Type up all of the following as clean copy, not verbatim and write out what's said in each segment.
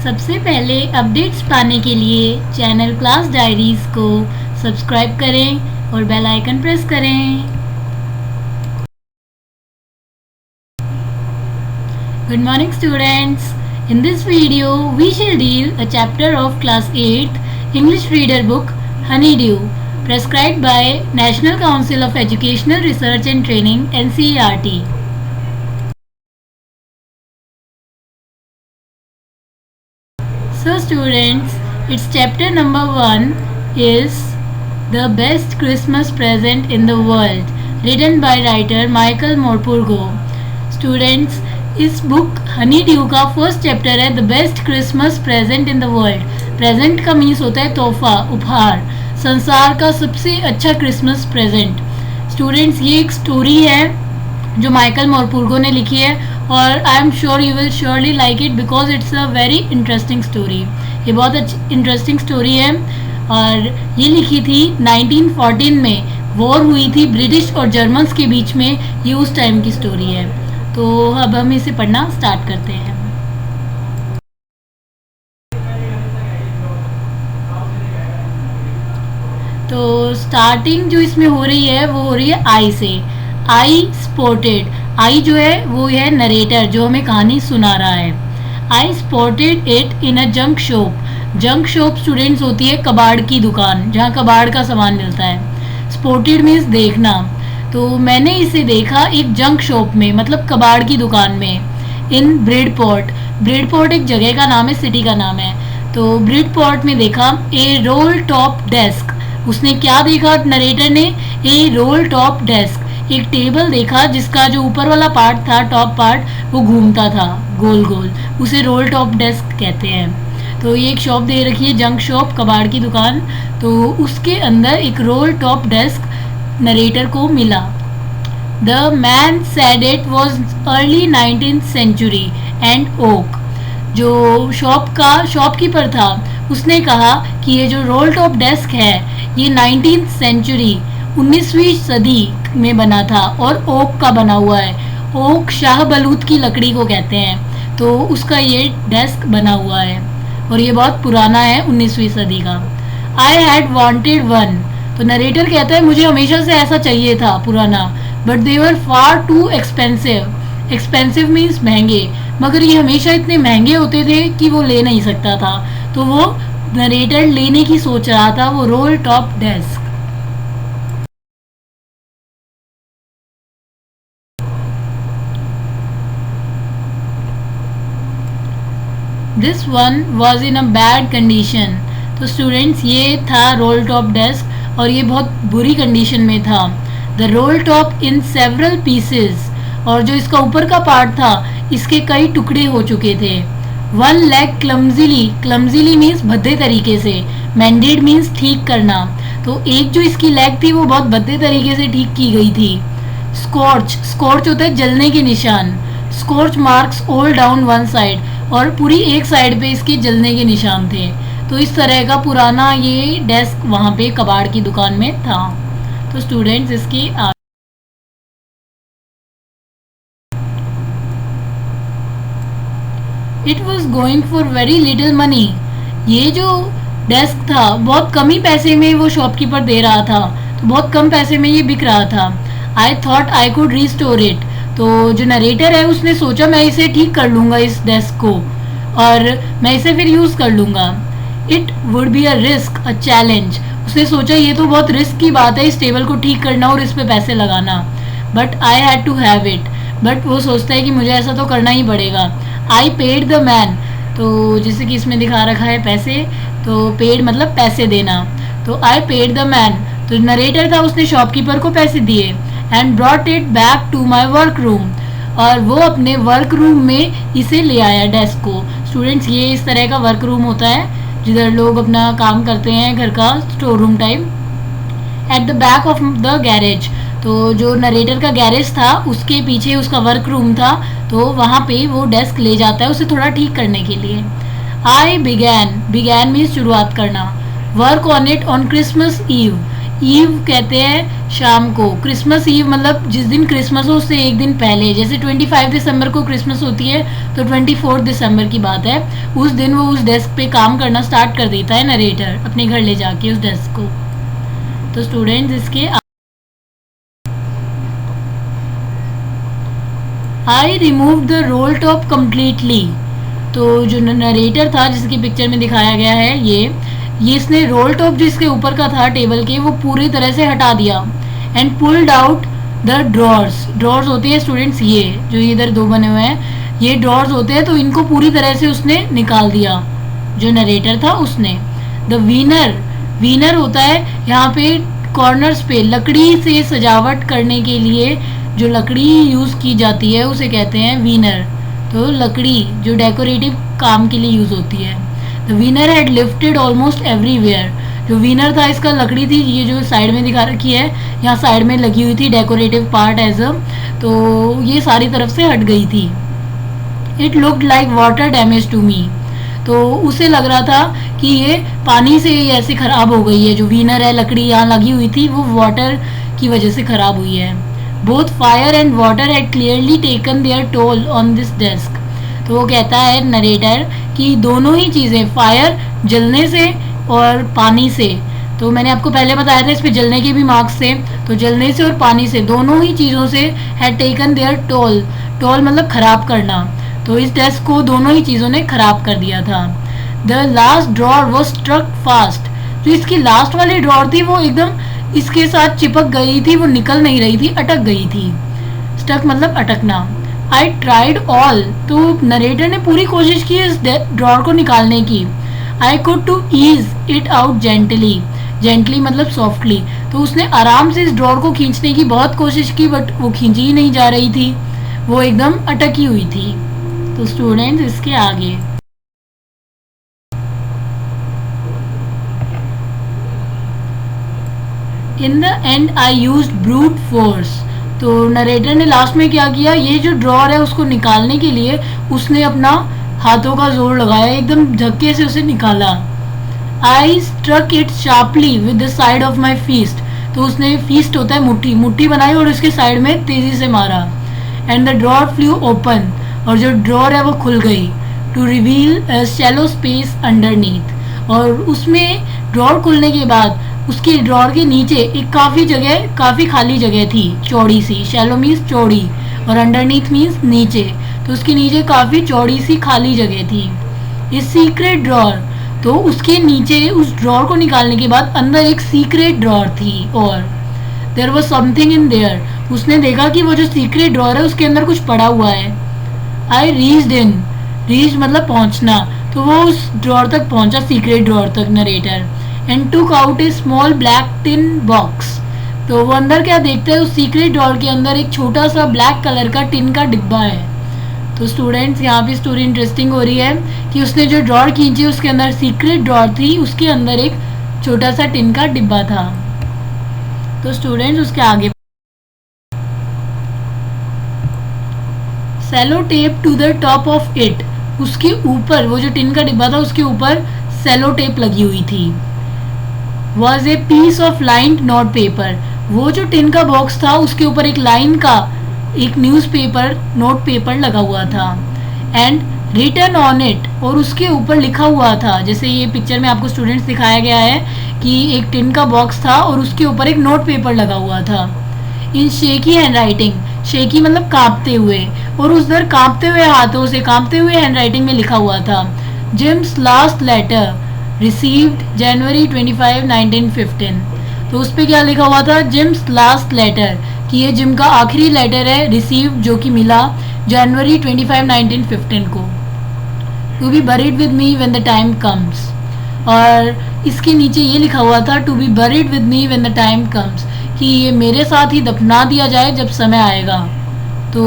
सबसे पहले अपडेट्स पाने के लिए चैनल क्लास डायरीज को सब्सक्राइब करें और बेल आइकन प्रेस करें। Good morning students. In this video we shall deal a chapter of class 8th English reader book Honeydew, prescribed by National Council of Educational Research and Training NCERT. So students, its chapter number 1 is The Best Christmas Present in the World, written by writer Michael Morpurgo. Students, इस book Honey due का first chapter है the best Christmas present in the world. Present का means होता है तोहफा, उपहार, संसार का सबसे अच्छा क्रिसमस प्रेजेंट। स्टूडेंट्स, ये एक स्टोरी है जो माइकल मोरपुर्गो ने लिखी है और I am sure you will surely like it because it's a very interesting story. ये बहुत अच्छी इंटरेस्टिंग स्टोरी है और ये लिखी थी 1914 में। वॉर हुई थी ब्रिटिश और जर्मन्स के बीच में, ये उस टाइम की स्टोरी है। तो अब हम इसे पढ़ना स्टार्ट करते हैं। तो स्टार्टिंग जो इसमें हो रही है वो हो रही है आई से। आई स्पॉटेड, आई जो है वो है नरेटर जो हमें कहानी सुना रहा है। आई spotted it in a junk shop. Junk shop students होती है कबाड़ की दुकान, जहाँ कबाड़ का सामान मिलता है। स्पॉटेड मीन्स देखना। तो मैंने इसे देखा एक जंक शॉप में, मतलब कबाड़ की दुकान में। इन ब्रिडपोर्ट, ब्रिडपोर्ट एक जगह का नाम है, सिटी का नाम है। तो ब्रिडपोर्ट में देखा ए रोल टॉप डेस्क। उसने क्या देखा नरेटर ने? ए रोल टॉप डेस्क, एक टेबल देखा जिसका जो ऊपर वाला पार्ट था, टॉप पार्ट, वो घूमता था गोल गोल, उसे रोल टॉप डेस्क कहते हैं। तो ये एक शॉप दे रखी है, जंक शॉप, कबाड़ की दुकान। तो उसके अंदर एक रोल टॉप डेस्क नरेटर को मिला। The man said it was early 19th century and oak. जो शॉपकीपर था उसने कहा कि ये जो रोल टॉप डेस्क है ये 19th century 19वीं सदी में बना था और ओक का बना हुआ है। ओक शाहबलूत की लकड़ी को कहते हैं। तो उसका ये डेस्क बना हुआ है और ये बहुत पुराना है, 19वीं सदी का। I had wanted one. तो नरेटर कहता है मुझे हमेशा से ऐसा चाहिए था पुराना, but they were far too expensive. Expensive means महंगे, मगर ये हमेशा इतने महंगे होते थे कि वो ले नहीं सकता था। तो वो नरेटर लेने की सोच रहा था वो role top desk. This one was in a bad condition. तो स्टूडेंट्स, ये था रोल टॉप डेस्क और ये बहुत बुरी कंडीशन में था। The role top in several pieces, और जो इसका ऊपर का पार्ट था इसके कई टुकड़े हो चुके थे। वन लेग क्लमजीली, क्लमजीली मीन्स भद्दे तरीके से, मैंडेड मीन्स ठीक करना। तो एक जो इसकी लेग थी वो बहुत भद्दे तरीके से ठीक की गई थी। स्कॉर्च, स्कॉर्च होता है जलने के निशान। Scorch marks all down one side, और पूरी एक साइड पे इसके जलने के निशान थे। तो इस तरह का पुराना ये डेस्क वहाँ पे कबाड़ की दुकान में था। तो स्टूडेंट्स, इसकी it was going for very little money. ये जो डेस्क था बहुत कम ही पैसे में वो शॉपकीपर दे रहा था, तो बहुत कम पैसे में ये बिक रहा था। I thought I could restore it. तो जो नरेटर है उसने सोचा मैं इसे ठीक कर लूँगा इस डेस्क को, और मैं इसे फिर यूज़ कर लूँगा। It would be a risk, a challenge. उसने सोचा ये तो बहुत रिस्क की बात है इस टेबल को ठीक करना और इस पे पैसे लगाना, but I had to have it. But वो सोचता है कि मुझे ऐसा तो करना ही पड़ेगा। आई पेड द मैन। तो जैसे कि इसमें दिखा रखा है पैसे, तो पेड मतलब पैसे देना। तो आई पेड द मैन, तो नरेटर था उसने शॉपकीपर को पैसे दिए। And brought it back to my work room, और वो अपने वर्क रूम में इसे ले आया डेस्क को। स्टूडेंट्स, ये इस तरह का वर्क रूम होता है जिधर लोग अपना काम करते हैं, घर का store room type. At the back of the garage, तो जो नरेटर का गैरेज था उसके पीछे उसका वर्क रूम था, तो वहाँ पे वो डेस्क ले जाता है उसे थोड़ा ठीक करने के लिए। आई बिगैन, बिगैन मीन्स शुरुआत करना। Work on it on Christmas eve. Eve कहते हैं शाम को, क्रिसमस ईव मतलब जिस दिन क्रिसमस हो उससे एक दिन पहले, जैसे 25 दिसंबर को क्रिसमस होती है तो 24 दिसंबर की बात है, उस दिन वो उस डेस्क पे काम करना स्टार्ट कर देता है नरेटर अपने घर ले जाके उस डेस्क को। तो स्टूडेंट्स इसके I remove the role top completely. तो जो नरेटर था जिसकी पिक्चर में दिखाया गया है ये इसने रोल टॉप जिसके ऊपर का था टेबल के वो पूरी तरह से हटा दिया। And pulled out the drawers, drawers होते हैं स्टूडेंट्स ये जो इधर दो बने हुए हैं ये ड्रॉर्स होते हैं, तो इनको पूरी तरह से उसने निकाल दिया जो नरेटर था उसने। द वीनर, वीनर होता है यहाँ पे कॉर्नर्स पे लकड़ी से सजावट करने के लिए जो लकड़ी यूज़ की जाती है उसे कहते हैं वीनर। तो लकड़ी जो डेकोरेटिव काम के लिए यूज़ होती है। The veneer had lifted almost everywhere, जो वीनर था इसका लकड़ी थी, ये जो साइड में दिखा रखी है यहाँ साइड में लगी हुई थी डेकोरेटिव पार्ट एज अ, तो ये सारी तरफ से हट गई थी। It looked like water damage to me, तो उसे लग रहा था कि ये पानी से ऐसे ख़राब हो गई है, जो वीनर है लकड़ी यहाँ लगी हुई थी वो वाटर की वजह से ख़राब हुई है। Both fire and water had clearly taken their toll on this desk. तो वो कहता है नरेटर कि दोनों ही चीज़ें, फायर जलने से और पानी से, तो मैंने आपको पहले बताया था इस पे जलने के भी मार्क्स थे, तो जलने से और पानी से दोनों ही चीज़ों से had taken their toll, toll मतलब ख़राब करना, तो इस डेस्क को दोनों ही चीज़ों ने ख़राब कर दिया था। The last drawer was struck fast, जो इसकी लास्ट वाली ड्रॉर थी वो एकदम इसके साथ चिपक गई थी, वो निकल नहीं रही थी, अटक गई थी। स्टक मतलब अटकना। आई ट्राइड ऑल, तो नरेटर ने पूरी कोशिश की इस ड्रॉर को निकालने की। I could to ease it out gently, gently मतलब सॉफ्टली, तो उसने आराम से इस ड्रॉर को खींचने की बहुत कोशिश की बट वो खींची ही नहीं जा रही थी, वो एकदम अटकी हुई थी। तो स्टूडेंट्स इसके आगे in the and I used brute force, तो नरेटर ने लास्ट में क्या किया, ये जो ड्रॉर है उसको निकालने के लिए उसने अपना हाथों का जोर लगाया, एकदम धक्के से उसे निकाला। I struck it sharply with the side of my fist, तो उसने फीस्ट होता है मुट्ठी, मुट्ठी बनाई और उसके साइड में तेजी से मारा। And the drawer flew open, और जो ड्रॉर है वो खुल गई। To reveal shallow space underneath, और उसमें ड्रॉर खुलने के बाद उसके ड्रॉर के नीचे एक काफ़ी खाली जगह थी, चौड़ी सी, शैलो मीन्स चौड़ी और अंडरनीथ मीन्स नीचे, तो उसके नीचे काफ़ी चौड़ी सी खाली जगह थी। इस सीक्रेट ड्रॉर, तो उसके नीचे उस ड्रॉर को निकालने के बाद अंदर एक सीक्रेट ड्रॉर थी और there was something in there, उसने देखा कि वो जो सीक्रेट ड्रॉर है उसके अंदर कुछ पड़ा हुआ है। आई रीच्ड इन, रीच मतलब पहुंचना, तो वो उस ड्रॉर तक पहुंचा, सीक्रेट ड्रॉर तक नरेटर। एंड टूक आउट ए स्मॉल ब्लैक टिन बॉक्स, तो वो अंदर क्या देखता है, उस सीक्रेट ड्रॉर के अंदर एक छोटा सा ब्लैक कलर का टिन का डिब्बा है। तो स्टूडेंट्स यहाँ पे स्टोरी इंटरेस्टिंग हो रही है कि उसने जो ड्रॉर खींची उसके अंदर सीक्रेट ड्रॉर थी, उसके अंदर एक छोटा सा टिन का डिब्बा था। तो स्टूडेंट्स उसके आगे sellotape to the top of it, उसके ऊपर वो जो टिन का डिब्बा था उसके ऊपर सेलो टेप लगी हुई थी। Was a piece of lined note paper, वो जो टिन का बॉक्स था उसके ऊपर एक लाइन का एक न्यूज़पेपर नोट पेपर लगा हुआ था। एंड रिटन ऑन इट, और उसके ऊपर लिखा हुआ था, जैसे ये पिक्चर में आपको स्टूडेंट्स दिखाया गया है कि एक टिन का बॉक्स था और उसके ऊपर एक नोट पेपर लगा हुआ था। इन शेकी हैंड राइटिंग, शेकी मतलब कांपते हुए, और उधर कांपते हुए हाथों से कांपते हुए हैंड राइटिंग में लिखा हुआ था जिम्स लास्ट लेटर रिसीव्ड जनवरी 25, 1915। तो उस पर क्या लिखा हुआ था, जिम्स लास्ट लेटर, कि ये जिम का आखिरी लेटर है, रिसीव जो कि मिला जनवरी 25, 1915 को। To be buried with me when the time comes, और इसके नीचे ये लिखा हुआ था to be buried with me when the time comes, कि ये मेरे साथ ही दफना दिया जाए जब समय आएगा। तो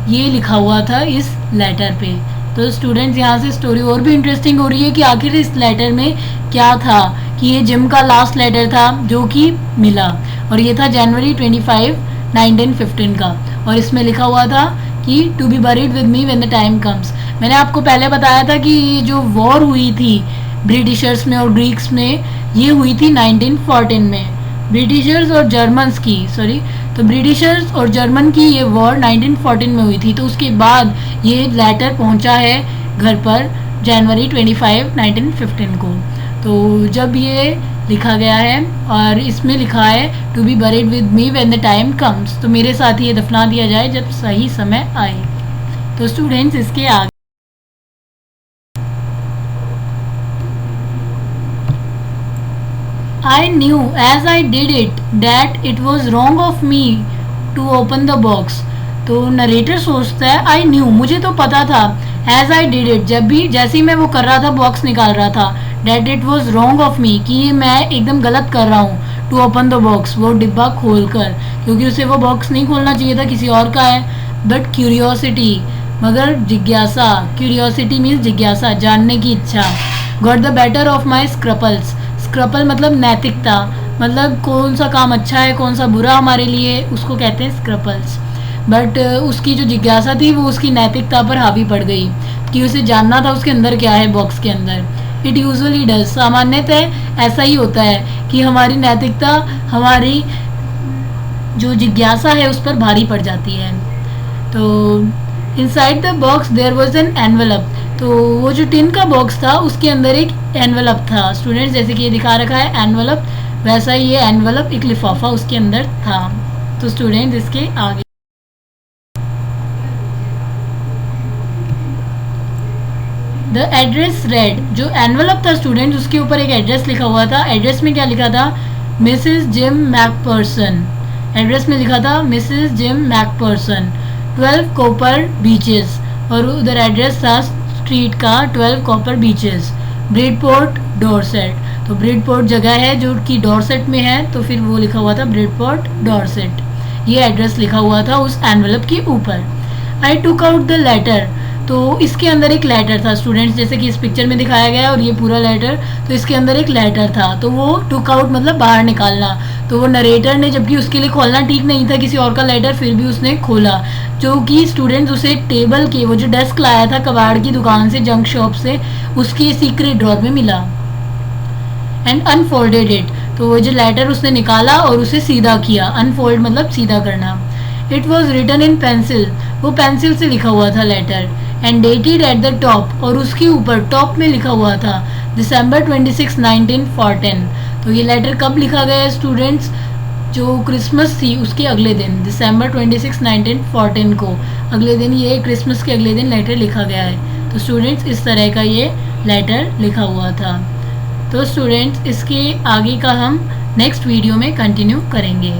ये लिखा हुआ था इस लेटर पे। तो स्टूडेंट्स यहाँ से स्टोरी और भी इंटरेस्टिंग हो रही है कि आखिर इस लेटर में क्या था, कि ये जिम का लास्ट लेटर था जो कि मिला, और ये था जनवरी 25, 1915 का, और इसमें लिखा हुआ था कि to be buried with me when the time comes. मैंने आपको पहले बताया था कि ये जो वॉर हुई थी ब्रिटिशर्स में और ग्रीक्स में, ये हुई थी 1914 में। ब्रिटिशर्स और जर्मन्स की तो ब्रिटिशर्स और जर्मन की ये वॉर 1914 में हुई थी। तो उसके बाद ये लेटर पहुंचा है घर पर जनवरी 25, 1915 को। तो जब ये लिखा गया है और इसमें लिखा है to be buried with me when the time comes, तो मेरे साथ ये दफना दिया जाए जब सही समय आए। तो स्टूडेंट्स इसके आगे I knew as I did it that it was wrong of me to open the box। तो नरेटर सोचता है आई न्यू, मुझे तो पता था, एज आई डिड इट, जैसे ही मैं वो कर रहा था, बॉक्स निकाल रहा था, that it was wrong of me, कि ये मैं एकदम गलत कर रहा हूँ, टू ओपन द बॉक्स, वो डिब्बा खोल कर, क्योंकि उसे वो बॉक्स नहीं खोलना चाहिए था, किसी और का है। बट क्यूरियोसिटी, मगर जिज्ञासा, क्यूरियोसिटी मीन्स जिज्ञासा, जानने की इच्छा, got the better of my scruples. Scruple मतलब नैतिकता, मतलब कौन सा काम अच्छा है कौन सा बुरा हमारे लिए, उसको कहते हैं स्क्रपल्स। बट उसकी जो जिज्ञासा थी वो उसकी नैतिकता पर हावी पड़ गई, कि उसे जानना था उसके अंदर क्या है, बॉक्स के अंदर। इट यूजुअली डज, सामान्यतः ऐसा ही होता है कि हमारी नैतिकता, हमारी जो जिज्ञासा है उस पर भारी पड़ जाती है। तो inside the box there was an envelope, तो वो जो टिन का बॉक्स था उसके अंदर एक एनवेलप था। स्टूडेंट्स जैसे कि ये दिखा रखा है एनवेलप, वैसा ही ये एनवेलप, एक लिफाफा उसके अंदर था। तो स्टूडेंट्स इसके आगे द एड्रेस रेड, जो एनवेलप था स्टूडेंट्स उसके ऊपर एक एड्रेस लिखा हुआ था। एड्रेस में क्या लिखा था, मिसेस जिम मैकपर्सन। एड्रेस में लिखा था Mrs gym McPherson, 12 copper beaches, और उधर एड्रेस था स्ट्रीट का 12 कॉपर बीचेस, ब्रिडपोर्ट डॉर्सेट। तो ब्रिडपोर्ट जगह है जो कि डॉर्सेट में है, तो फिर वो लिखा हुआ था ब्रिडपोर्ट डॉर्सेट, ये एड्रेस लिखा हुआ था उस एनवेलप के ऊपर। आई टुक आउट द लेटर, तो इसके अंदर एक लेटर था स्टूडेंट्स, जैसे कि इस पिक्चर में दिखाया गया है, और ये पूरा लेटर, तो इसके अंदर एक लेटर था। तो वो टुक आउट मतलब बाहर निकालना, तो वो नरेटर ने, जबकि उसके लिए खोलना ठीक नहीं था किसी और का लेटर, फिर भी उसने खोला, जो कि स्टूडेंट्स उसे टेबल के, वो जो डेस्क लाया था कबाड़ की दुकान से, जंक शॉप से, उसके सीक्रेट ड्रॉर में मिला। एंड अनफोल्डेड इट, तो वो जो लेटर उसने निकाला और उसे सीधा किया, अनफोल्ड मतलब सीधा करना। It was written in pencil, वो पेंसिल से लिखा हुआ था letter, and dated at the top, और उसके ऊपर टॉप में लिखा हुआ था दिसंबर 26, 1914। तो ये लेटर कब लिखा गया है स्टूडेंट्स, जो क्रिसमस थी उसके अगले दिन, दिसंबर 26, 1914 को, अगले दिन, ये क्रिसमस के अगले दिन लेटर लिखा गया है। तो स्टूडेंट्स इस तरह का ये लेटर लिखा हुआ था। तो स्टूडेंट्स इसके आगे का हम नेक्स्ट वीडियो में कंटिन्यू करेंगे।